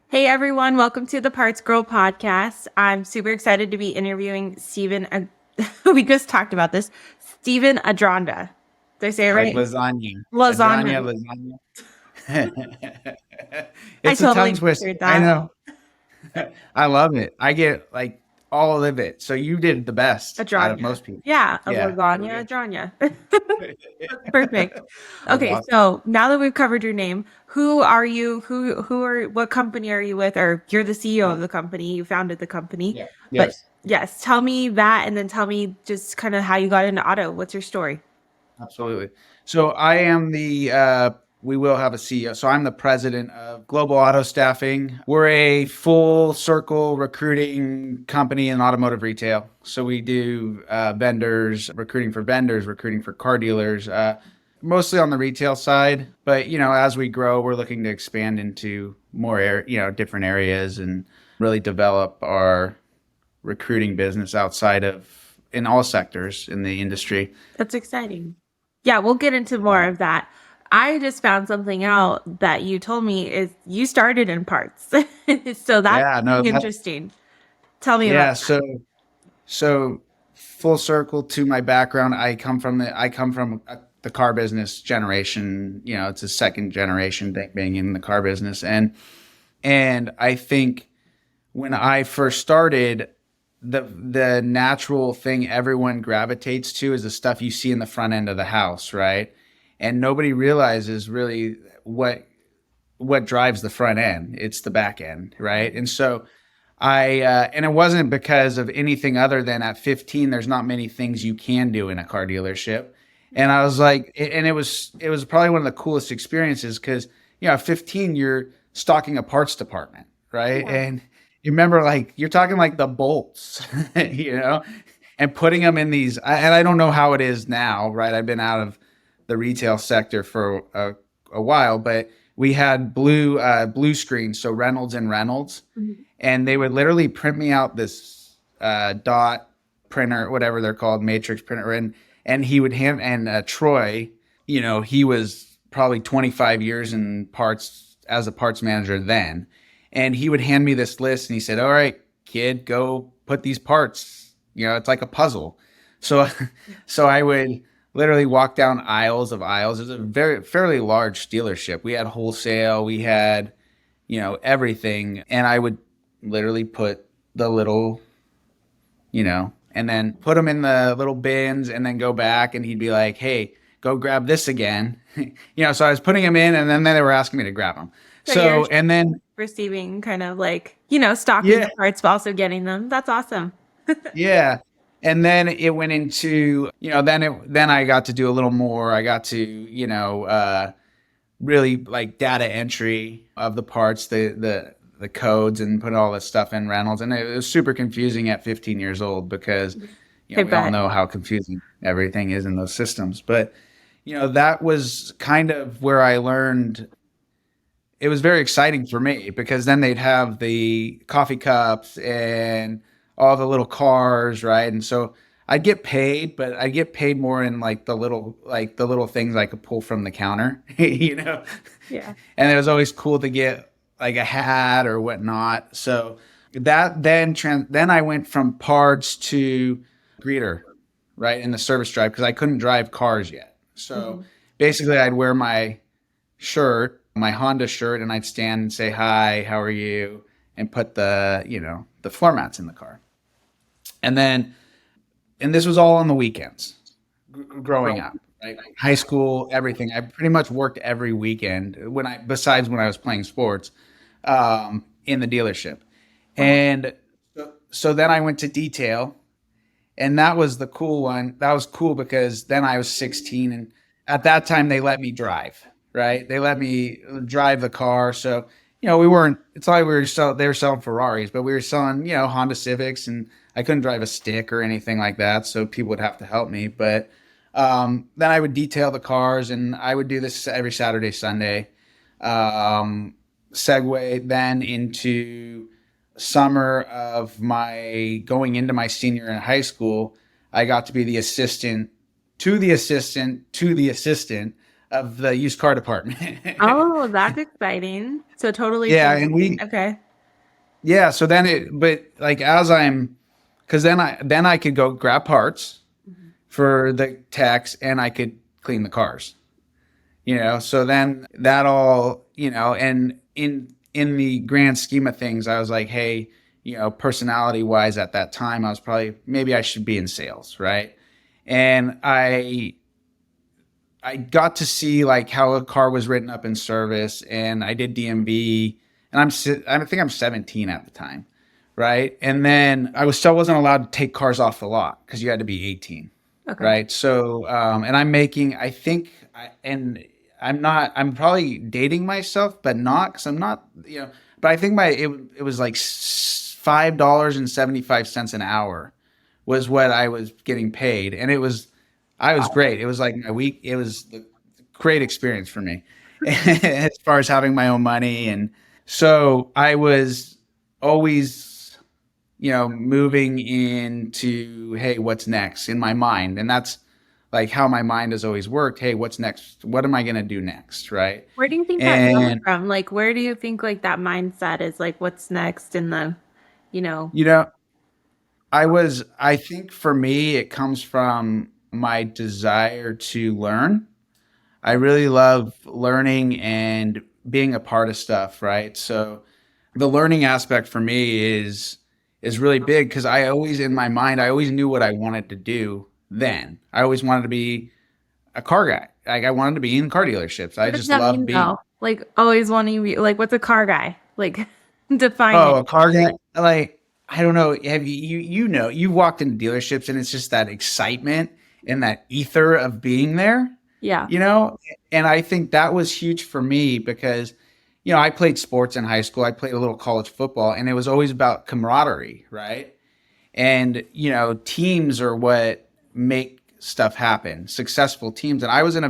Hey everyone, welcome to the Parts Girl podcast. I'm super excited to be interviewing we just talked about this. Stephen Adragna. Did I say it Like right? lasagna. Lasagna. Lasagna. I It's a tongue totally twister. heard I that. know. I love it. I get like all of it. So you did the best out of Adragna. most people. Yeah, a Yeah, there we lasagna go. Adragna. That's perfect. That's Okay, awesome. so now that we've covered your name, who are you? What company are you with? Or you're the CEO of the company, you founded the company. Yeah. But Yes, yes, tell me that and then tell me just kind of how you got into auto. What's your story? absolutely. So I am we will have a CEO. So I'm the president of Global Auto Staffing. We're a full circle recruiting company in automotive retail. So we do vendors, recruiting for car dealers, mostly on the retail side. But, as we grow, we're looking to expand into different areas and really develop our recruiting business outside of in all sectors in the industry. That's exciting. Yeah, we'll get into more of that. I just found something out that you told me is you started in parts. So that's Yeah, no, interesting. Tell me about yeah. So full circle to my background. I come from the car business generation. It's a second generation thing being in the car business, and I think when I first started, the natural thing everyone gravitates to is the stuff you see in the front end of the house, right? And nobody realizes really what drives the front end. It's the back end, right? And so and it wasn't because of anything other than at 15, there's not many things you can do in a car dealership. And I was like, and it was probably one of the coolest experiences because, at 15, you're stocking a parts department, right? it. And you remember like, you're talking like the bolts, you know, and putting them in these, and I don't know how it is now, right? I've been out of the retail sector for a while, but we had blue screens, so Reynolds and Reynolds, Yeah. and they would literally print me out this dot printer, whatever they're called, matrix printer, and he would hand and Troy, he was probably 25 years in parts as a parts manager then, and he would hand me this list and he said, "All right, kid, go put these parts. It's like a puzzle." So, so I would literally walk down aisles of aisles. It was a very fairly large dealership. We had wholesale, we had everything. And I would literally put the little, and then put them in the little bins and then go back and he'd be like, "Hey, go grab this again." So I was putting them in and then they were asking me to grab them. So you're So, and then, receiving kind of like, stocking yeah, the parts, but also getting them. That's awesome. yeah. And then it went into, then I got to do a little more. I got to, really like data entry of the parts, the codes, and put all this stuff in Reynolds. And it was super confusing at 15 years old because I we all bet. know how confusing everything is in those systems. But that was kind of where I learned. It was very exciting for me because then they'd have the coffee cups and all the little cars, right? And so I'd get paid, but I'd get paid more in like the little things I could pull from the counter, you know. Yeah. And it was always cool to get like a hat or whatnot. So then I went from parts to greeter, right, in the service drive because I couldn't drive cars yet. So Mhm. basically, I'd wear my shirt, my Honda shirt, and I'd stand and say, "Hi, how are you?" and put the floor mats in the car. And then, and this was all on the weekends growing up, right? High school, everything. I pretty much worked every weekend besides when I was playing sports, in the dealership. Wow. And so then I went to detail, and that was the cool one. That was cool because then I was 16, and at that time they let me drive. Right? They let me drive the car. So we weren't. It's like they were selling Ferraris, but we were selling Honda Civics, and I couldn't drive a stick or anything like that. So people would have to help me. But then I would detail the cars, and I would do this every Saturday, Sunday. Segue then into summer of my going into my senior year in high school, I got to be the assistant to the assistant to the assistant of the used car department. Oh, that's exciting. So totally Yeah, and transitioning. Okay. yeah, so then but like because then I could go grab parts Mhm. for the techs and I could clean the cars. So then that all, and in the grand scheme of things, I was like, hey, personality wise at that time, I was probably, maybe I should be in sales, right? And I got to see like how a car was written up in service, and I did DMV, and I think I'm 17 at the time, right? And then I still wasn't allowed to take cars off the lot because you had to be 18, Okay. right? So, and I'm making, I think, and I'm not, I'm probably dating myself, but not because I'm not, but I think it was like $5.75 an hour was what I was getting paid, and I was great. It was like my week. It was a great experience for me as far as having my own money, and so I was always moving into, hey, what's next in my mind, and that's like how my mind has always worked. Hey, what's next? What am I going to do next, right? Where do you think that comes And from? Like, where do you think like that mindset is like what's next in the, you know? you know, I think for me, it comes from my desire to learn. I really love learning and being a part of stuff, right? So the learning aspect for me is really big because I always in my mind I always knew what I wanted to do then. I always wanted to be a car guy. Like I wanted to be in car dealerships. I What does just that love mean being though? Like always wanting to be like what's a car guy? Like define it. a car guy. Like I don't know. Have you walked into dealerships and it's just that excitement and that ether of being there, Yeah. you know? And I think that was huge for me because, I played sports in high school. I played a little college football and it was always about camaraderie, right? And, teams are what make stuff happen, successful teams. And I was in a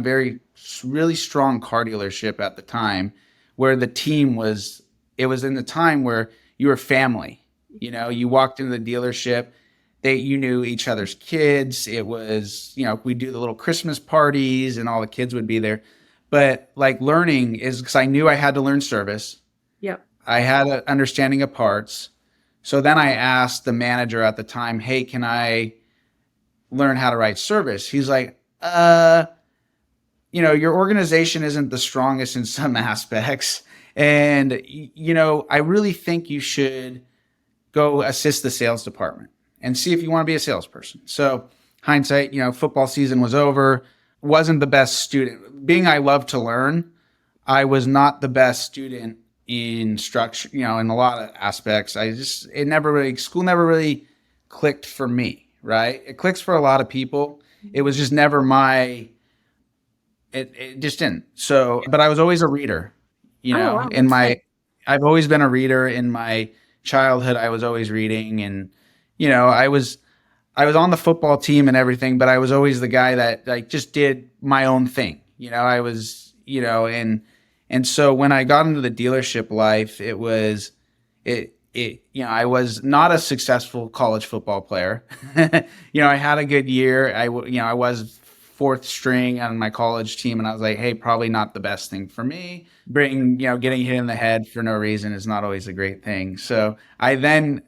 really strong car dealership at the time where the team was, it was in the time where you were family. You walked into the dealership, you knew each other's kids. It was, we do the little Christmas parties and all the kids would be there. But like learning is because I knew I had to learn service. Yep. I had an understanding of parts. So then I asked the manager at the time, hey, can I learn how to write service? He's like, your organization isn't the strongest in some aspects. And, I really think you should go assist the sales department and see if you want to be a salesperson. So hindsight, football season was over, wasn't the best student. Being I love to learn, I was not the best student in structure, in a lot of aspects. School never really clicked for me, right? It clicks for a lot of people. It was just never it just didn't. So, but I was always a reader, Oh wow, in that's nice. I've always been a reader in my childhood. I was always reading and, I was on the football team and everything, but I was always the guy that like just did my own thing. I was, and so when I got into the dealership life, I was not a successful college football player. I had a good year. I was fourth string on my college team, and I was like, hey, probably not the best thing for me. Getting hit in the head for no reason is not always a great thing. So I then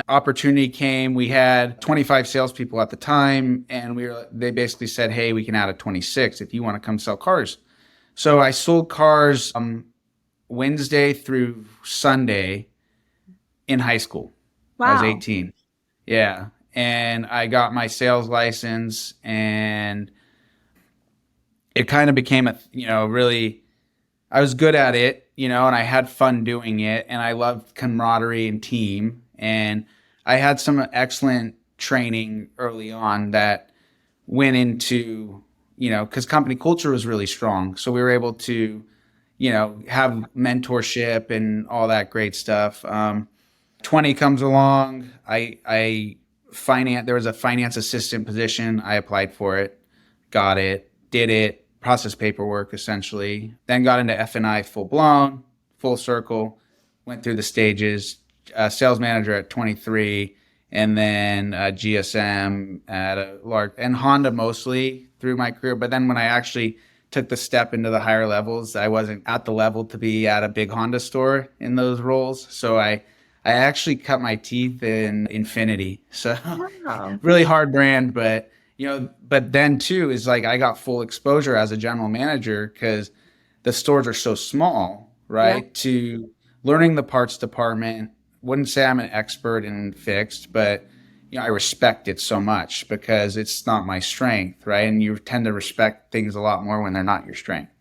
opportunity came. We had 25 salespeople at the time, and they basically said, hey, we can add a 26 if you want to come sell cars. So I sold cars Wednesday through Sunday in high school. I was Wow. 18. Yeah. And I got my sales license and it kind of became really, I was good at it, and I had fun doing it and I loved camaraderie and team. And I had some excellent training early on that went into, because company culture was really strong. So we were able to, have mentorship and all that great stuff. 20 comes along. There was a finance assistant position. I applied for it, got it, did it, processed paperwork essentially. Then got into F&I full blown, full circle, went through the stages, sales manager at 23, and then GSM at a large, and Honda mostly through my career. But then when I actually took the step into the higher levels. I wasn't at the level to be at a big Honda store in those roles. So I actually cut my teeth in Infinity. So Wow. really hard brand, but but then too is like I got full exposure as a general manager because the stores are so small, Yeah. right? To learning the parts department. Wouldn't say I'm an expert in fixed, but I respect it so much because it's not my strength, right? And you tend to respect things a lot more when they're not your strength.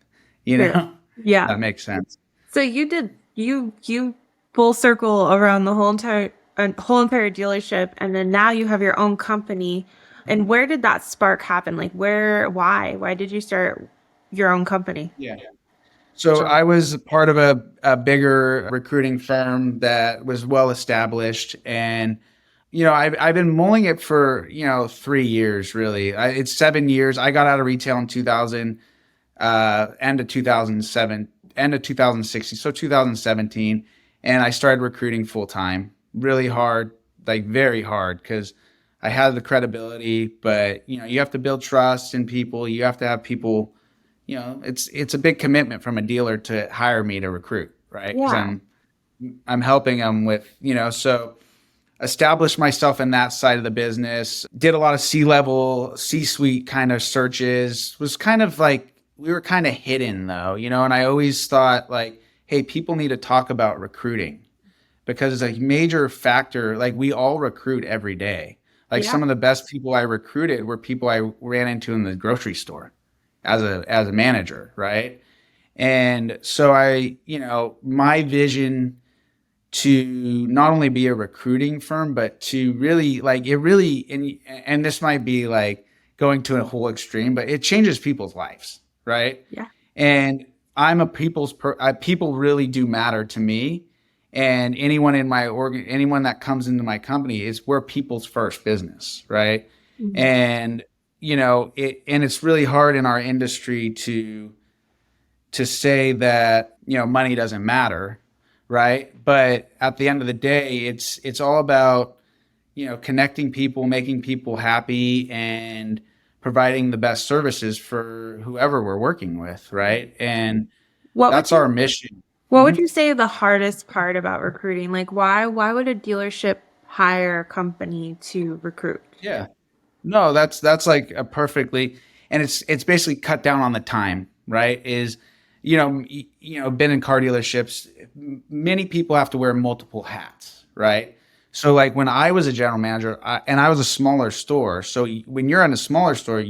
You True. know, Yeah. that makes sense. So you full circle around the whole entire dealership, and then now you have your own company. And where did that spark happen? Like why did you start your own company? Yeah. So I was part of a bigger recruiting firm that was well established, and I've been mulling it for 3 years really. It's 7 years. I got out of retail in 2000, end of 2007, end of 2016, so 2017, and I started recruiting full time. Really hard, like very hard, because I had the credibility, but you have to build trust in people. You have to have people. It's a big commitment from a dealer to hire me to recruit, right? Because Yeah. I'm helping them with so established myself in that side of the business. Did a lot of C-level, C-suite kind of searches. Was kind of like we were kind of hidden though, and I always thought like, hey, people need to talk about recruiting because it's a major factor. Like we all recruit every day. Like Yeah. some of the best people I recruited were people I ran into in the grocery store as a manager, right? And so my vision to not only be a recruiting firm, but to really like it really, and this might be like going to a whole extreme, but it changes people's lives, right? Yeah. And I'm a people really do matter to me. And anyone in anyone that comes into my company is we're people's first business, right? Mhm. And it's really hard in our industry to say that money doesn't matter, right? But at the end of the day, it's all about connecting people, making people happy, and providing the best services for whoever we're working with, right? And What would that's our you mission. what would Mhm. you say the hardest part about recruiting? Like why would a dealership hire a company to recruit? Yeah. No, that's like a perfectly, and it's basically cut down on the time, right? Is been in car dealerships, many people have to wear multiple hats, right? So like when I was a general manager, and I was a smaller store, so when you're in a smaller store,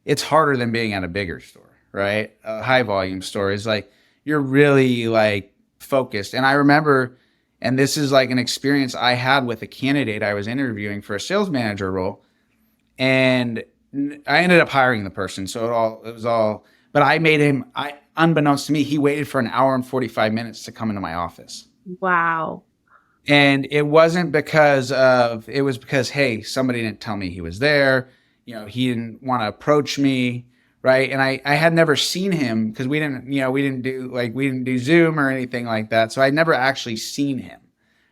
it's harder than being at a bigger store, right? A high volume store is like you're really like focused. And I remember, and this is like an experience I had with a candidate I was interviewing for a sales manager role, and I ended up hiring the person. So it was all, but I made him. Unbeknownst to me, he waited for an hour and 45 minutes to come into my office. Wow. And it was because, hey, somebody didn't tell me he was there. He didn't want to approach me. Right. And I had never seen him because we didn't do Zoom or anything like that. So I'd never actually seen him.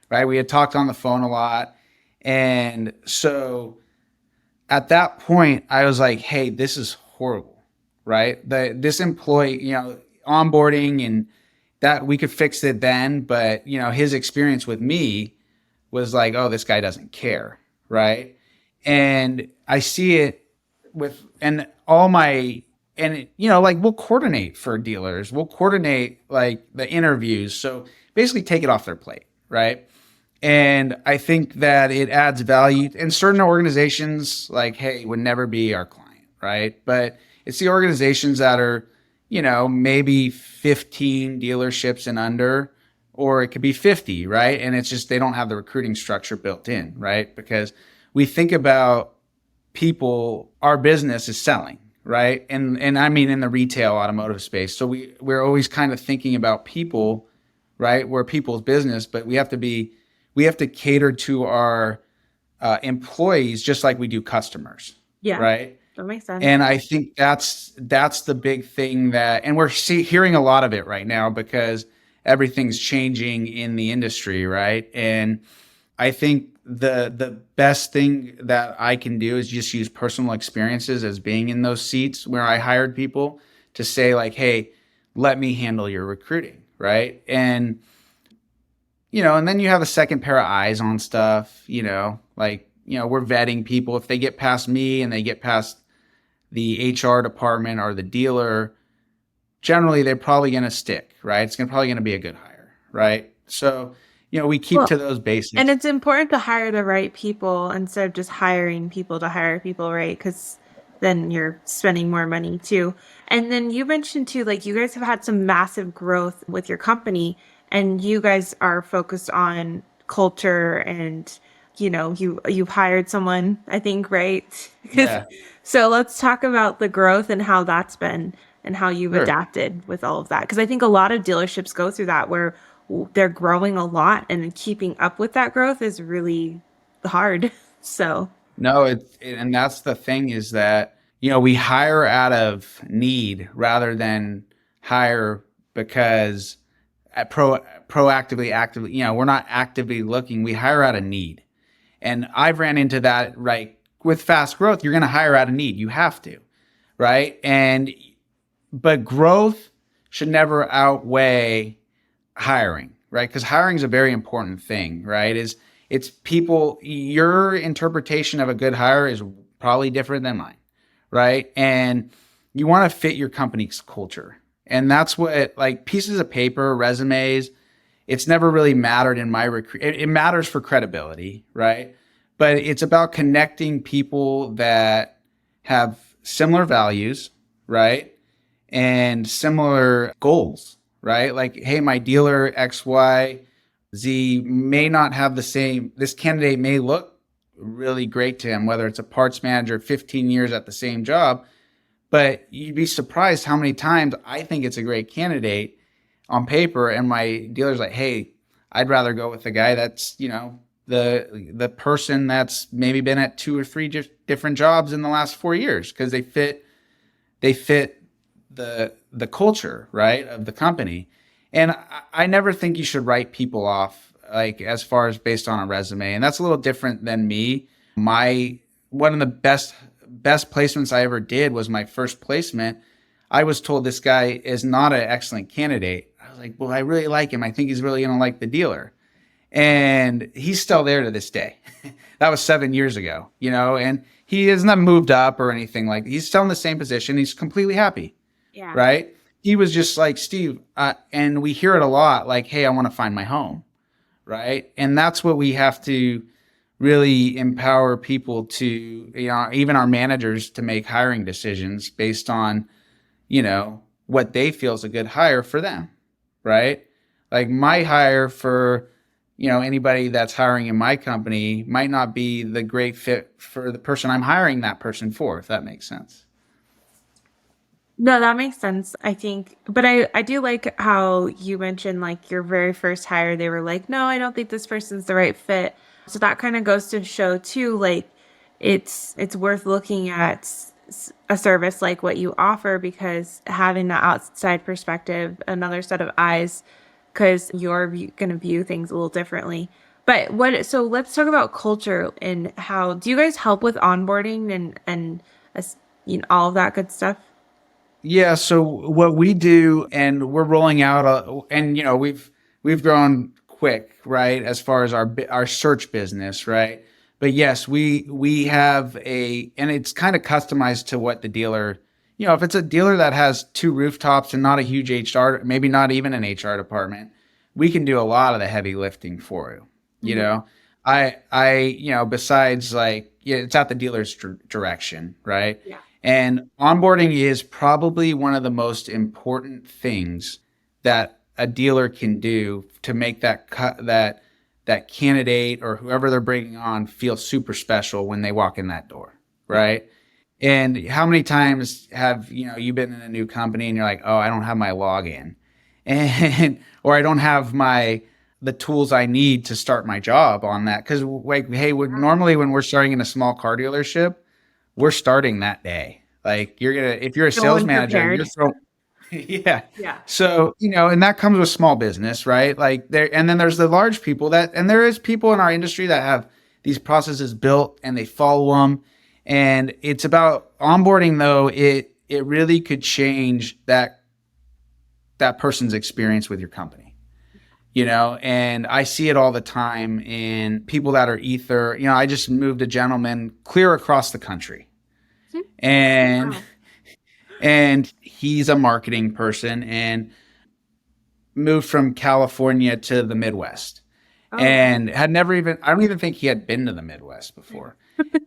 Right. We had talked on the phone a lot. And so at that point, I was like, hey, this is horrible. Right. This employee, onboarding and that we could fix it then. But, his experience with me was like, oh, this guy doesn't care, right? And I see it with and all my and like we'll coordinate for dealers, we'll coordinate like the interviews, so basically take it off their plate, right? And I think that it adds value. And certain organizations, like, hey, would never be our client, right? But it's the organizations that are, maybe 15 dealerships and under, or it could be 50, right? And it's just they don't have the recruiting structure built in, right? Because we think about people, our business is selling, right? And I mean in the retail automotive space. So we're always kind of thinking about people, right? We're people's business, but we have to cater to our employees just like we do customers, Yeah. right? That makes sense. And I think that's the big thing and we're hearing a lot of it right now because everything's changing in the industry, right? And I think the best thing that I can do is just use personal experiences as being in those seats where I hired people. to say like, hey, let me handle your recruiting, right? And and then you have a second pair of eyes on stuff, like, we're vetting people. If they get past me and they get past the HR department or the dealer, generally they're probably going to stick, right? It's probably going to be a good hire, right? So, we keep Well, to those and basics. it's important to hire the right people instead of just hiring people to hire people, right? Because then you're spending more money too. And then you mentioned too, like you guys have had some massive growth with your company, and you guys are focused on culture and you've hired someone, I think, right? Yeah, So let's talk about the growth and how that's been and how you've sure. adapted with all of that. Because I think a lot of dealerships go through that where they're growing a lot and keeping up with that growth is really hard. So, No, and that's the thing is that, we hire out of need rather than hire because proactively, actively, we're not actively looking. We hire out of need. And I've ran into that, right? With fast growth, you're going to hire out of need. You have to, right? But growth should never outweigh hiring, right? Because hiring is a very important thing, right? It's people, your interpretation of a good hire is probably different than mine, right? And you want to fit your company's culture. And that's what, like, pieces of paper, resumes, it's never really mattered in my recruit. It matters for credibility, right? But it's about connecting people that have similar values, right? And similar goals, right? Like, hey, my dealer X, Y, Z may not have the same, this candidate may look really great to him, whether it's a parts manager, 15 years at the same job, but you'd be surprised how many times I think it's a great candidate on paper and my dealer's like, hey, I'd rather go with the guy that's, the person that's maybe been at two or three different jobs in the last 4 years because they fit the culture, right, of the company. And I never think you should write people off, like, as far as based on a resume. And that's a little different than me. My One of the best placements I ever did was my first placement. I was told this guy is not an excellent candidate. I was like, well, I really like him. I think he's really going to like the dealer. And he's still there to this day. That was 7 years ago, and he has not moved up or anything. Like, he's still in the same position. He's completely happy, yeah. right? He was just like, Steve, and we hear it a lot, like, hey, I want to find my home, right? And that's what we have to really empower people to, even our managers, to make hiring decisions based on, what they feel is a good hire for them, right? Like, my hire for, anybody that's hiring in my company might not be the great fit for the person I'm hiring that person for, if that makes sense. No, that makes sense, I think. But I do like how you mentioned like your very first hire, they were like, no, I don't think this person's the right fit. So that kind of goes to show too, like it's worth looking at a service like what you offer because having the outside perspective, another set of eyes, because you're going to view things a little differently. But so let's talk about culture and how do you guys help with onboarding and all of that good stuff? Yeah. So what we do, and we're rolling out, and we've grown quick, right, as far as our search business, right. But yes, we have and it's kind of customized to what the dealer, if it's a dealer that has two rooftops and not a huge HR, maybe not even an HR department, we can do a lot of the heavy lifting for you. You Mhm. know, besides, like, yeah, it's at the dealer's direction, right? Yeah. And onboarding is probably one of the most important things that a dealer can do to make that candidate or whoever they're bringing on feel super special when they walk in that door, Yeah. right? And how many times have you been in a new company and you're like, oh, I don't have my login, and or I don't have the tools I need to start my job on that, because, like, hey, normally when we're starting in a small car dealership, we're starting that day. Like, if you're a Go sales manager, unprepared. you're throwing, yeah. Yeah. So, and that comes with small business, right? Like, and then there's the large people and there is people in our industry that have these processes built and they follow them. And it's about onboarding, though. it really could change that person's experience with your company. And I see it all the time in people that are ether. I just moved a gentleman clear across the country, and Wow. he's a marketing person and moved from California to the Midwest, Oh, wow. and had never even I don't even think he had been to the Midwest before.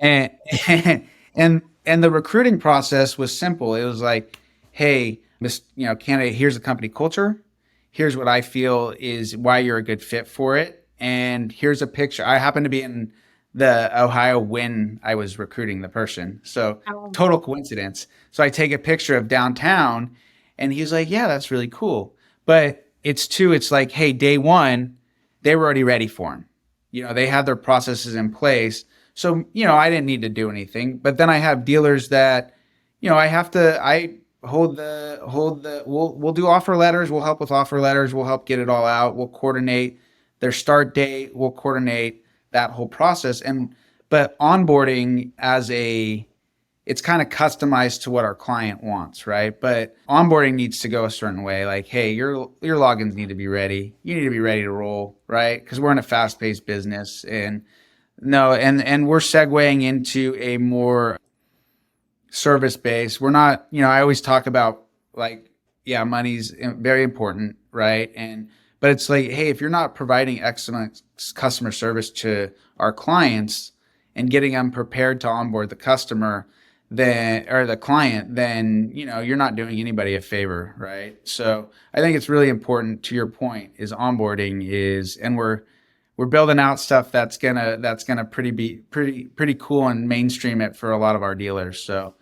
And and the recruiting process was simple. It was like, hey, Miss, candidate, here's the company culture. Here's what I feel is why you're a good fit for it. And here's a picture. I happened to be in the Ohio when I was recruiting the person. So Oh, total coincidence. So I take a picture of downtown and he's like, yeah, that's really cool. But it's like, hey, day one, they were already ready for him. They had their processes in place. So, I didn't need to do anything. But then I have dealers that, I we'll do offer letters, we'll help with offer letters, we'll help get it all out, we'll coordinate their start date, we'll coordinate that whole process. But onboarding it's kind of customized to what our client wants, right? But onboarding needs to go a certain way. Like, hey, your logins need to be ready. You need to be ready to roll, right? Because we're in a fast-paced business, and no, and we're segueing into a more service based. We're not, I always talk about like, yeah, money's very important, right? But it's like, hey, if you're not providing excellent customer service to our clients and getting them prepared to onboard the customer, then or the client, then you're not doing anybody a favor, right? So I think it's really important. To your point, is onboarding is, and we're building out stuff that's gonna pretty cool and mainstream it for a lot of our dealers. So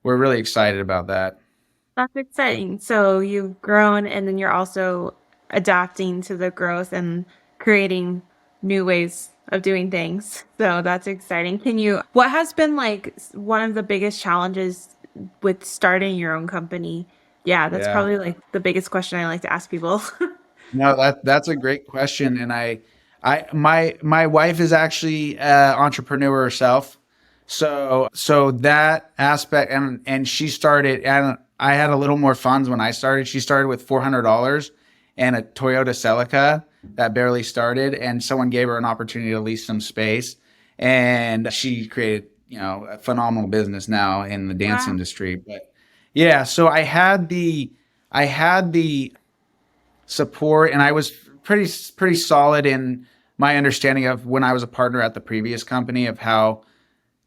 we're really excited about that. that's exciting. So you've grown and then you're also adapting to the growth and creating new ways of doing things. So that's exciting. What has been like one of the biggest challenges with starting your own company? Yeah, that's Yeah. probably like the biggest question I like to ask people. No, that's a great question, and my wife is actually an entrepreneur herself, so that aspect, and she started, and I had a little more funds when I started. She started with $400 and a Toyota Celica that barely started, and someone gave her an opportunity to lease some space, and she created a phenomenal business now in the dance Wow. industry. But yeah, so I had the support, and I was pretty solid in my understanding of when I was a partner at the previous company of how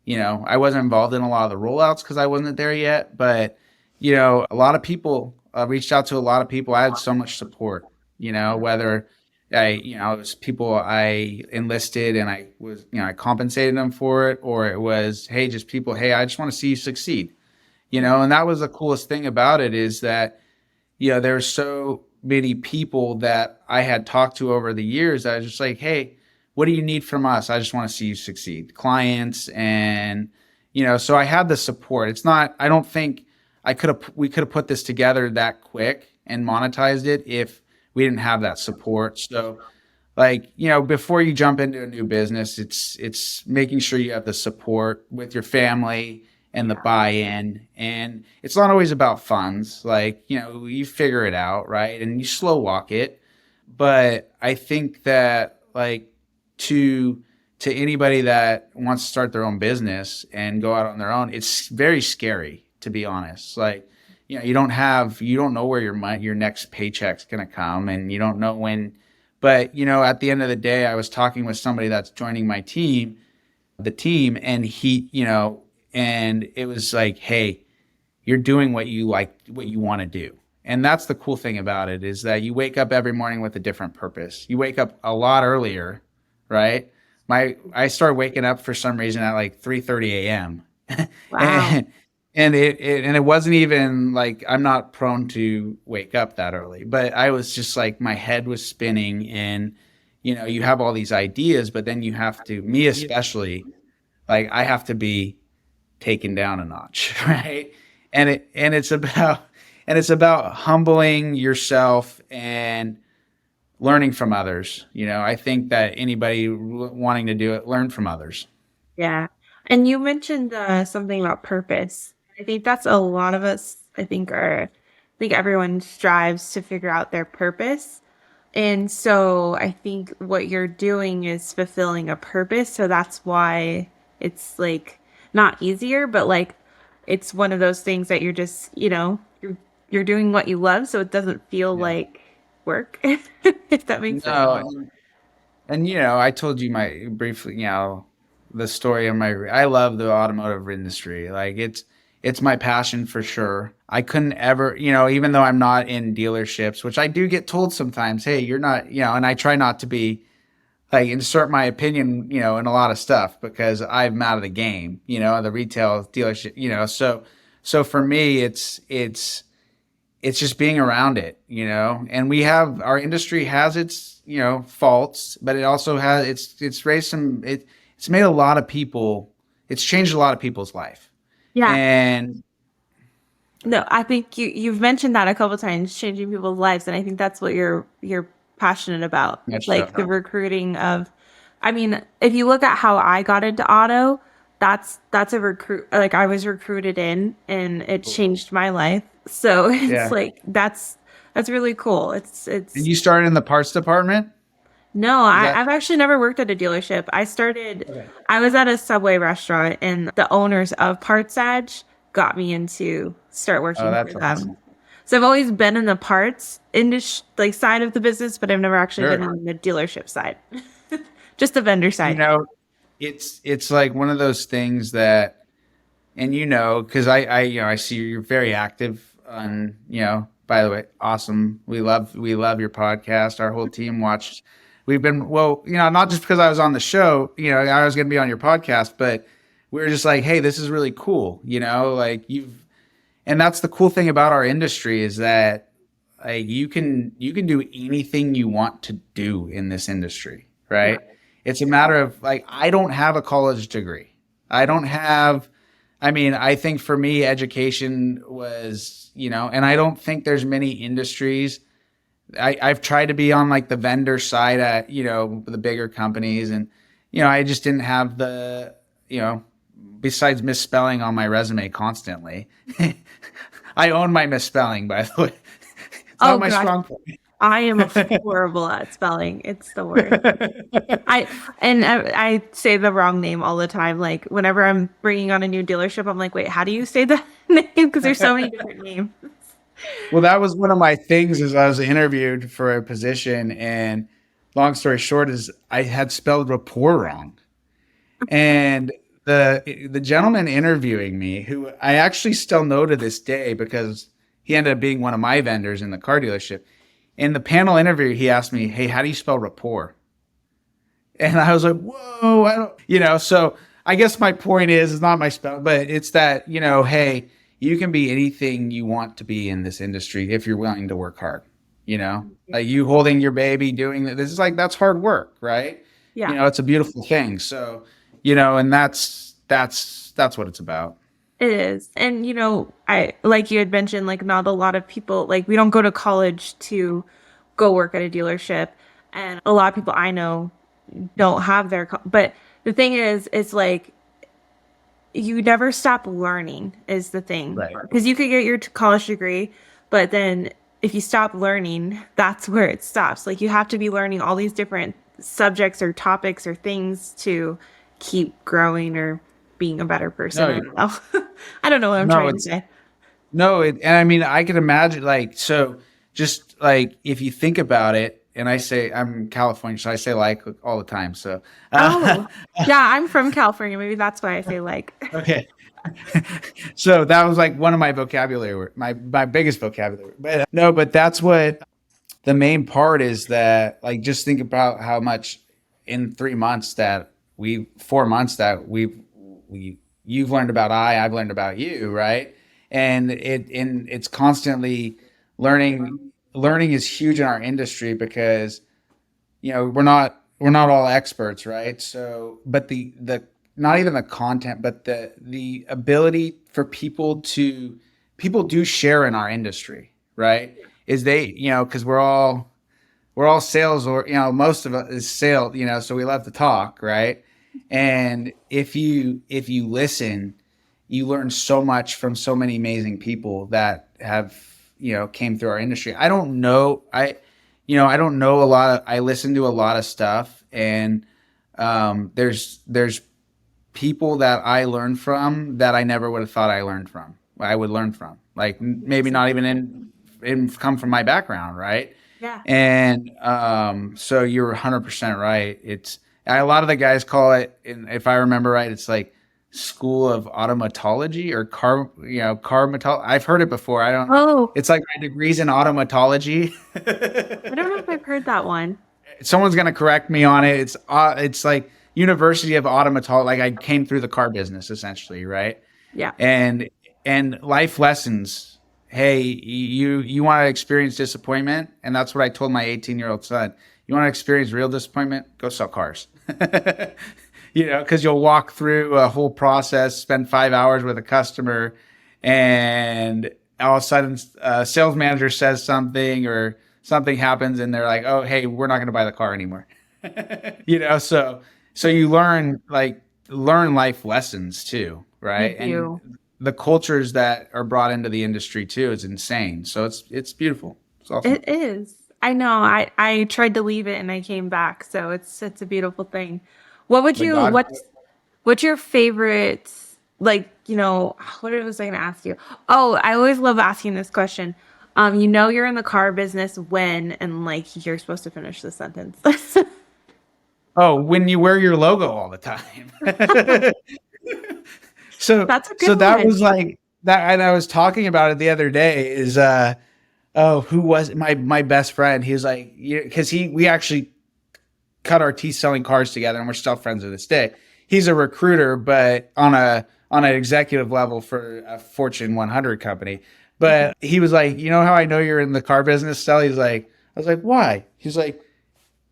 I wasn't involved in a lot of the rollouts because I wasn't there yet. But a lot of people reached out to a lot of people. I had so much support. Whether it was people I enlisted and I compensated them for it, or it was, hey, just people, hey, I just want to see you succeed. And that was the coolest thing about it is that there's so many people that I had talked to over the years that I was just like, hey, what do you need from us? I just want to see you succeed. Clients and so I had the support. It's not, I don't think we could have put this together that quick and monetized it if we didn't have that support. So like before you jump into a new business, it's making sure you have the support with your family and the buy-in, and it's not always about funds. Like you figure it out, right, and you slow walk it. But I think that like to anybody that wants to start their own business and go out on their own, it's very scary, to be honest. Like you don't know where your next paycheck's going to come, and you don't know when. But at the end of the day, I was talking with somebody that's joining my team, and and it was like, hey, you're doing what you like, what you want to do. And that's the cool thing about it is that you wake up every morning with a different purpose. You wake up a lot earlier, right? I started waking up for some reason at like 3:30 a.m. Wow. and it wasn't even like I'm not prone to wake up that early, but I was just like my head was spinning, and you have all these ideas, but then you have to, me especially, like I have to be taken down a notch, right? And it's about humbling yourself and learning from others. I think that anybody wanting to do it, learn from others. Yeah. And you mentioned something about purpose. I think that's a lot of us. I think everyone strives to figure out their purpose. And so I think what you're doing is fulfilling a purpose. So that's why it's like not easier, but like it's one of those things that you're just, you're doing what you love, so it doesn't feel Yeah. like work, if that makes sense. No, and I told you my briefly, the story of my. I love the automotive industry. Like it's my passion for sure. I couldn't ever, even though I'm not in dealerships, which I do get told sometimes, hey, you're not, and I try not to be like insert my opinion, in a lot of stuff because I'm out of the game, the retail dealership, so for me, it's just being around it, and our industry has its, faults, but it also has, it's raised it's made a lot of people, it's changed a lot of people's life. Yeah. And No, I think you've mentioned that a couple times, changing people's lives, and I think that's what you're passionate about, that's true. like the recruiting of. I mean, if you look at how I got into auto, that's a recruit. Like I was recruited in, and it changed my life. So it's Yeah. like that's really cool. And It's you started in the parts department? no, Is that I've actually never worked at a dealership. okay? I was at a Subway restaurant, and the owners of PartsEdge got me into start Oh, working for that's them. awesome. So I've always been in the parts industry, like side of the business, but I've never actually been Sure. in the dealership side, just the vendor You side. know, it's like one of those things that, and because I see you're very active on, by the way, awesome. We love your podcast. Our whole team watched. We've been, well, not just because I was on the show, I was going to be on your podcast, but we were just like, hey, this is really cool. Like and that's the cool thing about our industry is that like you can do anything you want to do in this industry, Yeah. right? It's a matter of like I don't have a college degree. I don't have I mean, I think for me education was, and I don't think there's many industries. I've tried to be on like the vendor side at, the bigger companies and I just didn't have the, besides misspelling on my resume constantly. I own my misspelling, by the way. It's not Oh my gosh, strong point. I am horrible at spelling. It's the worst. I I say the wrong name all the time. Like whenever I'm bringing on a new dealership, I'm like, wait, how do you say that name? Because there's so many different names. Well, that was one of my things as I was interviewed for a position, and long story short is I had spelled rapport wrong. And the gentleman interviewing me, who I actually still know to this day because he ended up being one of my vendors in the car dealership. In the panel interview, he asked me, "Hey, how do you spell rapport?" And I was like, "Whoa, I don't," So I guess my point is, it's not my spell, but it's that hey, you can be anything you want to be in this industry if you're willing to work hard. Like you holding your baby, doing this is like that's hard work, right? Yeah. It's a beautiful thing. So, and that's what it's about. It is. And I like you had mentioned, like not a lot of people like we don't go to college to go work at a dealership. And a lot of people I know don't have but the thing is, it's like you never stop learning is the thing. Right. Because you could get your college degree, but then if you stop learning, that's where it stops. Like you have to be learning all these different subjects or topics or things to keep growing or being a better person. I No, don't know. I don't know what I'm no, trying to it's say. no, and I mean, I can imagine like so. Just like if you think about it, and I say I'm California, so I say like all the time. So, Oh, yeah, I'm from California. Maybe that's why I say like. okay. So that was like one of my vocabulary, my biggest vocabulary. But no, but that's what the main part is that like just think about how much in 3 months that 4 months that we you've learned about I've learned about you, right? And it's constantly learning. Learning is huge in our industry because we're not all experts, right? So, but the not even the content, but the ability for people do share in our industry, right? Is they because we're all sales, or most of it is sales, so we love to talk, right? And if you listen you learn so much from so many amazing people that have, came through our industry. I don't know. I don't know a lot of, I listen to a lot of stuff, and there's people that I learn from that I never would have thought I would learn from, like maybe not even come from my background, right? Yeah. And so you're 100% right. It's a lot of the guys call it, and if I remember right, it's like school of automatology or car. I've heard it before. I don't. Oh, It's like my degrees in automatology. I don't know if I've heard that one. Someone's gonna correct me on it. It's like University of Automatology. Like I came through the car business essentially, right? Yeah. and and life lessons. Hey, you want to experience disappointment, and that's what I told my 18-year-old son. You want to experience real disappointment? Go sell cars. Because you'll walk through a whole process, spend 5 hours with a customer, and all of a sudden, a sales manager says something or something happens, and they're like, "Oh, hey, we're not going to buy the car anymore." So you learn life lessons too, You right? do. And the cultures that are brought into the industry too is insane. So it's beautiful. It's awesome. It is. I know. I tried to leave it and I came back, so it's a beautiful thing. What would The you God. what's your favorite, like, what was I gonna ask you? Oh, I always love asking this question. You're in the car business when, and like you're supposed to finish the sentence. Oh, when you wear your logo all the time. so That's a good so that one. was like that, and I was talking about it the other day. Is who was it? My best friend? He was like, because we actually cut our teeth selling cars together, and we're still friends to this day. He's a recruiter, but on an executive level for a Fortune 100 company. But he was like, you know how I know you're in the car business, Sal? He's like, I was like, why? He's like,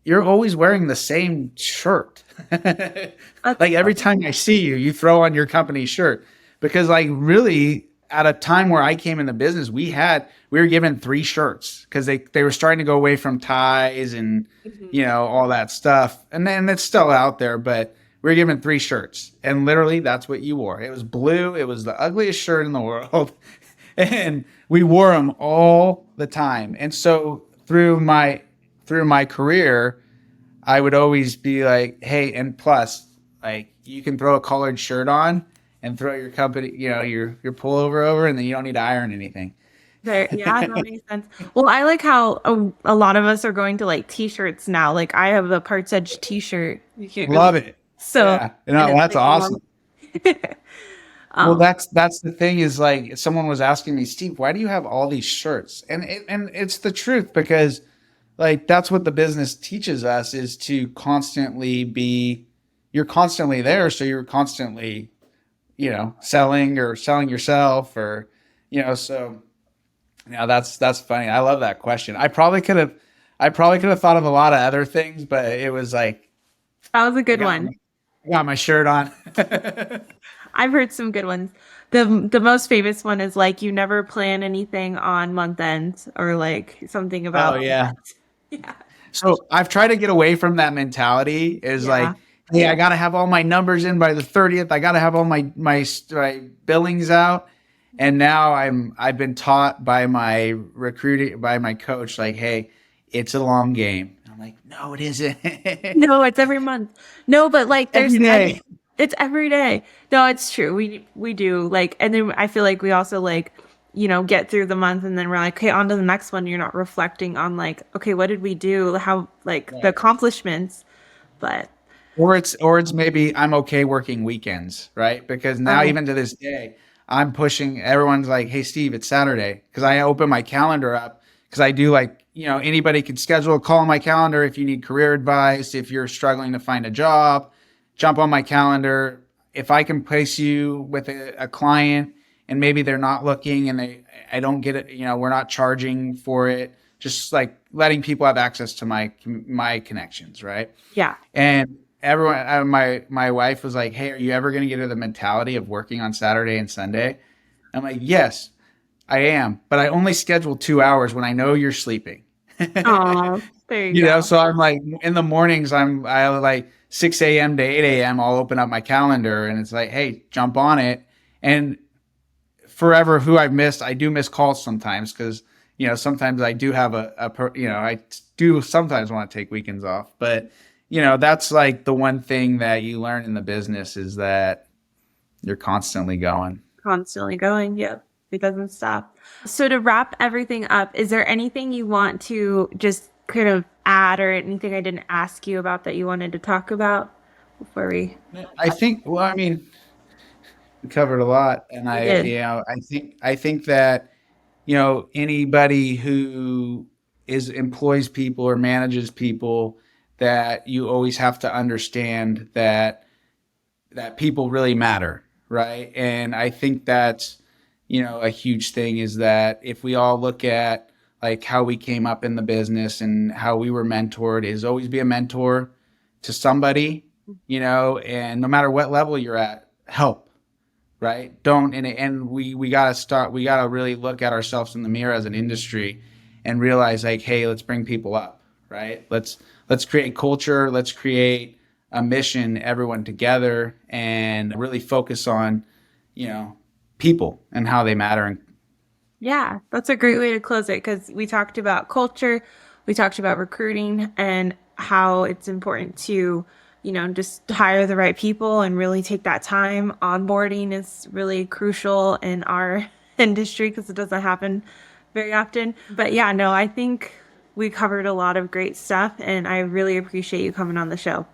you're always wearing the same shirt. That's Like every funny. time I see you, you throw on your company shirt. Because like really at a time where I came in the business, we were given three shirts because they were starting to go away from ties and Mhm. all that stuff. And then it's still out there, but we were given three shirts. And literally that's what you wore. It was blue. It was the ugliest shirt in the world. And we wore them all the time. And so through my career, I would always be like, hey, and plus, like you can throw a collared shirt on and throw your company, your pullover over, and then you don't need to iron anything. There, yeah, that makes sense. Well, I like how a lot of us are going to like t-shirts now. Like I have a PartsEdge t-shirt. You can't Love really, it. so, Yeah. and it's That's like a awesome. Well, um, that's the thing is like someone was asking me, Steve, why do you have all these shirts? And it's the truth because like that's what the business teaches us is to constantly be you're constantly there, so you're constantly, selling or selling yourself or so yeah, that's funny. I love that question. I probably could have thought of a lot of other things, but it was like that was a I good got my, one. I got my shirt on. I've heard some good ones. The most famous one is like you never plan anything on month end or like something Oh about yeah. yeah. So I've tried to get away from that mentality. Is Yeah. like, hey, I got to have all my numbers in by the 30th. I got to have all my billings out. And now I've been taught by my coach, like, hey, it's a long game. I'm like, no, it isn't. No, it's every month. No, but like Every day. it's every day. No, it's true. We do like, and then I feel like we also like, get through the month and then we're like, okay, on to the next one. You're not reflecting on like, okay, what did we do? How like the Right. accomplishments. But Or it's maybe I'm okay working weekends, right? Because now oh, even to this day, I'm pushing everyone's like, "Hey Steve, it's Saturday." Because I open my calendar up because I do like, anybody can schedule a call on my calendar if you need career advice, if you're struggling to find a job, jump on my calendar. If I can place you with a client and maybe they're not looking and I don't get it, we're not charging for it, just like letting people have access to my connections, right? yeah. And everyone, my wife was like, "Hey, are you ever going to get into the mentality of working on Saturday and Sunday?" I'm like, "Yes, I am, but I only schedule 2 hours when I know you're sleeping." Oh, there you go. So I'm like in the mornings, I like 6 a.m. to 8 a.m. I'll open up my calendar and it's like, "Hey, jump on it." and forever who I've missed. I do miss calls sometimes because, sometimes I do have I do sometimes want to take weekends off, but that's like the one thing that you learn in the business is that you're constantly going. Constantly going. Yep. It doesn't stop. So to wrap everything up, is there anything you want to just kind of add or anything I didn't ask you about that you wanted to talk about before we I think, well, I mean, we covered a lot, and we did? I think that anybody who employs people or manages people, that you always have to understand that people really matter, right? And I think that's a huge thing, is that if we all look at like how we came up in the business and how we were mentored, is always be a mentor to somebody, and no matter what level you're at, help, right? Don't and we gotta really look at ourselves in the mirror as an industry and realize like, hey, let's bring people up, right? Let's create culture, let's create a mission, everyone together, and really focus on people and how they matter. And Yeah, that's a great way to close it because we talked about culture, we talked about recruiting and how it's important to, just hire the right people and really take that time. Onboarding is really crucial in our industry because it doesn't happen very often. But yeah, no, I think we covered a lot of great stuff and I really appreciate you coming on the show.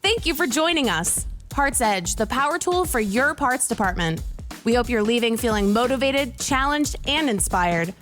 Thank you for joining us. PartsEdge, the power tool for your parts department. We hope you're leaving feeling motivated, challenged, and inspired.